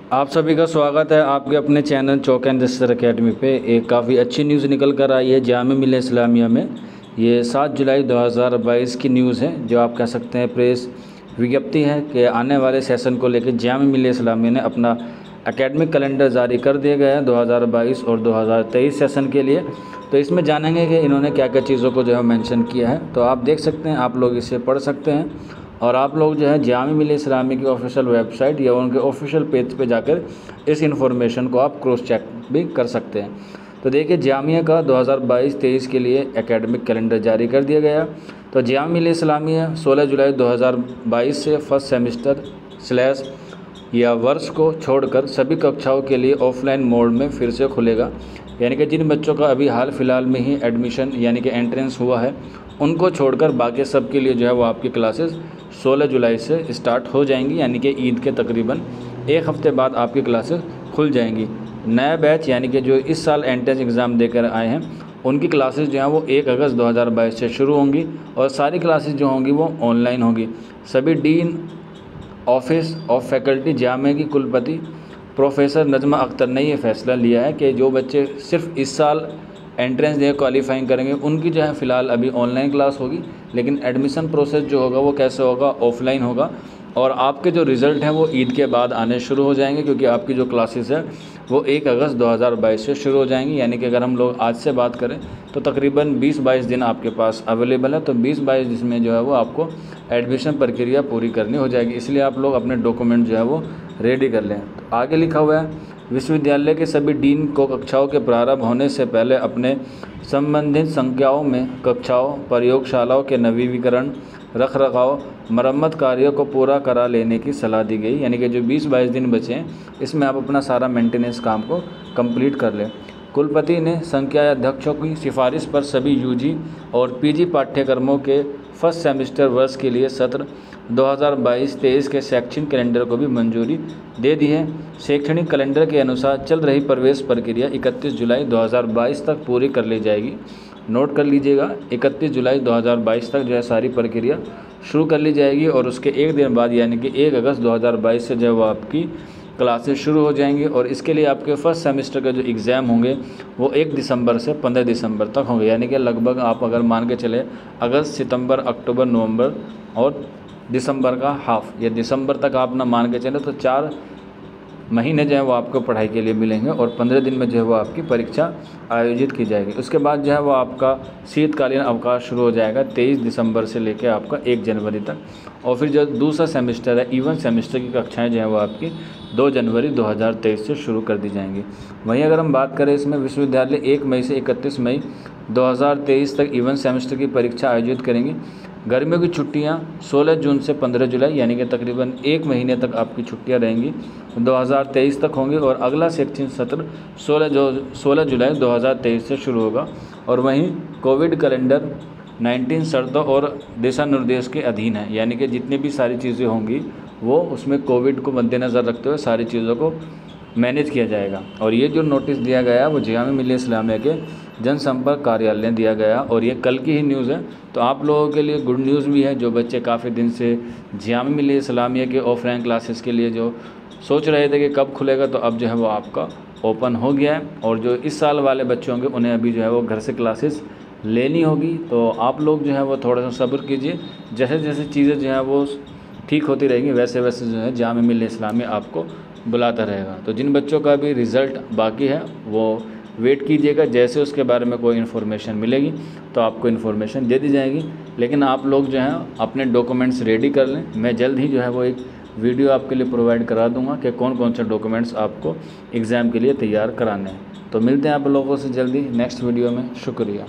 आप सभी का स्वागत है आपके अपने चैनल चौक एंड दस्तर अकेडमी पे। एक काफ़ी अच्छी न्यूज़ निकल कर आई है जामिया मिल्लिया इस्लामिया में। ये 7 जुलाई 2022 की न्यूज़ है, जो आप कह सकते हैं प्रेस विज्ञप्ति है कि आने वाले सेशन को लेकर जामिया मिल्लिया इस्लामिया ने अपना एकेडमिक कैलेंडर जारी कर दिया गया है 2022 और 2023 सेशन के लिए। तो इसमें जानेंगे कि इन्होंने क्या क्या चीज़ों को जो है मेंशन किया है। तो आप देख सकते हैं, आप लोग इसे पढ़ सकते हैं और आप लोग जो है जामिया मिल्लिया इस्लामिया की ऑफिशियल वेबसाइट या उनके ऑफिशियल पेज पे जाकर इस इन्फॉर्मेशन को आप क्रॉस चेक भी कर सकते हैं। तो देखिए, जामिया का 2022-23 के लिए एकेडमिक कैलेंडर जारी कर दिया गया। तो जामिया मिल्लिया इस्लामिया 16 जुलाई 2022 से फर्स्ट सेमेस्टर स्लैश या वर्ष को छोड़कर सभी कक्षाओं के लिए ऑफलाइन मोड में फिर से खुलेगा। यानी कि जिन बच्चों का अभी हाल फिलहाल में ही एडमिशन यानी कि एंट्रेंस हुआ है, उनको छोड़कर बाकी सब के लिए जो है वो आपकी क्लासेस 16 जुलाई से स्टार्ट हो जाएंगी। यानी कि ईद के तकरीबन एक हफ़्ते बाद आपकी क्लासेस खुल जाएंगी। नया बैच यानी कि जो इस साल एंट्रेंस एग्ज़ाम देकर आए हैं, उनकी क्लासेस जो हैं वो 1 अगस्त 2022 से शुरू होंगी और सारी क्लासेस जो होंगी वो ऑनलाइन होंगी। सभी dean office of faculty Jamia की कुलपति प्रोफेसर नजमा अख्तर ने ये फ़ैसला लिया है कि जो बच्चे सिर्फ इस साल एंट्रेंस दे क्वालिफाइंग करेंगे, उनकी जो है फ़िलहाल अभी ऑनलाइन क्लास होगी, लेकिन एडमिशन प्रोसेस जो होगा वो कैसे होगा, ऑफलाइन होगा। और आपके जो रिज़ल्ट हैं वो ईद के बाद आने शुरू हो जाएंगे, क्योंकि आपकी जो क्लासेस है वो 1 अगस्त 2022 से शुरू हो जाएंगी। यानी कि अगर हम लोग आज से बात करें तो तकरीबन 20-22 दिन आपके पास अवेलेबल है। तो 20-22 दिन में जो है वो आपको एडमिशन प्रक्रिया पूरी करनी हो जाएगी। इसलिए आप लोग अपने डॉक्यूमेंट जो है वो रेडी कर लें। तो आगे लिखा हुआ है, विश्वविद्यालय के सभी डीन को कक्षाओं के प्रारंभ होने से पहले अपने संबंधित संख्याओं में कक्षाओं, प्रयोगशालाओं के नवीनीकरण, रख रखाव, मरम्मत कार्यों को पूरा करा लेने की सलाह दी गई। यानी कि जो 20-22 दिन बचे हैं, इसमें आप अपना सारा मेंटेनेंस काम को कंप्लीट कर लें। कुलपति ने संकायाध्यक्षों की सिफारिश पर सभी यूजी और पीजी पाठ्यक्रमों के फर्स्ट सेमेस्टर वर्ष के लिए सत्र 2022-23 के शैक्षणिक कैलेंडर को भी मंजूरी दे दी है। शैक्षणिक कैलेंडर के अनुसार चल रही प्रवेश प्रक्रिया 31 जुलाई 2022 तक पूरी कर ली जाएगी। नोट कर लीजिएगा, 31 जुलाई 2022 तक जो है सारी प्रक्रिया शुरू कर ली जाएगी और उसके एक दिन बाद यानी कि 1 अगस्त 2022 से जो है वो आपकी क्लासेस शुरू हो जाएंगी। और इसके लिए आपके फर्स्ट सेमेस्टर के जो एग्ज़ाम होंगे वो 1 दिसंबर से 15 दिसंबर तक होंगे। यानी कि लगभग आप अगर मान के चले अगस्त, सितंबर, अक्टूबर, नवंबर और दिसंबर का हाफ, या दिसंबर तक आप ना मान के चले तो 4 महीने जो है वो आपको पढ़ाई के लिए मिलेंगे और 15 दिन में जो है वो आपकी परीक्षा आयोजित की जाएगी। उसके बाद जो है वो आपका शीतकालीन अवकाश शुरू हो जाएगा 23 दिसंबर से लेकर आपका 1 जनवरी तक। और फिर जो दूसरा सेमेस्टर है, इवन सेमेस्टर की कक्षाएं जो है वो आपकी 2 जनवरी 2023 से शुरू कर दी जाएंगी। वहीं अगर हम बात करें, इसमें विश्वविद्यालय 1 मई से 31 मई 2023 तक इवन सेमेस्टर की परीक्षा आयोजित करेंगे। गर्मियों की छुट्टियां 16 जून से 15 जुलाई यानी कि तकरीबन 1 महीने तक आपकी छुट्टियां रहेंगी, 2023 तक होंगी। और अगला शैक्षणिक सत्र 16 जुलाई 2023 से शुरू होगा। और वहीं कोविड कैलेंडर 19 शर्तों और दिशा निर्देश के अधीन है। यानी कि जितनी भी सारी चीज़ें होंगी वो उसमें कोविड को मद्देनज़र रखते हुए सारी चीज़ों को मैनेज किया जाएगा। और ये जो नोटिस दिया गया वो जामिया मिल्लिया इस्लामिया के जनसंपर्क कार्यालय ने दिया गया और ये कल की ही न्यूज़ है। तो आप लोगों के लिए गुड न्यूज़ भी है, जो बच्चे काफ़ी दिन से जामिया मिल्लिया इस्लामिया के ऑफलाइन क्लासेस के लिए जो सोच रहे थे कि कब खुलेगा, तो अब जो है वो आपका ओपन हो गया है। और जो इस साल वाले बच्चे होंगे उन्हें अभी जो है वो घर से क्लासेस लेनी होगी। तो आप लोग जो है वो थोड़ा सा सब्र कीजिए, जैसे जैसे चीज़ें जो हैं वो ठीक होती रहेंगी वैसे वैसे जो है जामिया मिल्लिया इस्लामिया आपको बुलाता रहेगा। तो जिन बच्चों का भी रिज़ल्ट बाकी है वो वेट कीजिएगा, जैसे उसके बारे में कोई इन्फॉर्मेशन मिलेगी तो आपको इन्फॉर्मेशन दे दी जाएगी। लेकिन आप लोग जो हैं अपने डॉक्यूमेंट्स रेडी कर लें। मैं जल्द ही जो है वो एक वीडियो आपके लिए प्रोवाइड करा दूंगा कि कौन कौन से डॉक्यूमेंट्स आपको एग्ज़ाम के लिए तैयार कराने हैं। तो मिलते हैं आप लोगों से जल्दी नेक्स्ट वीडियो में। शुक्रिया।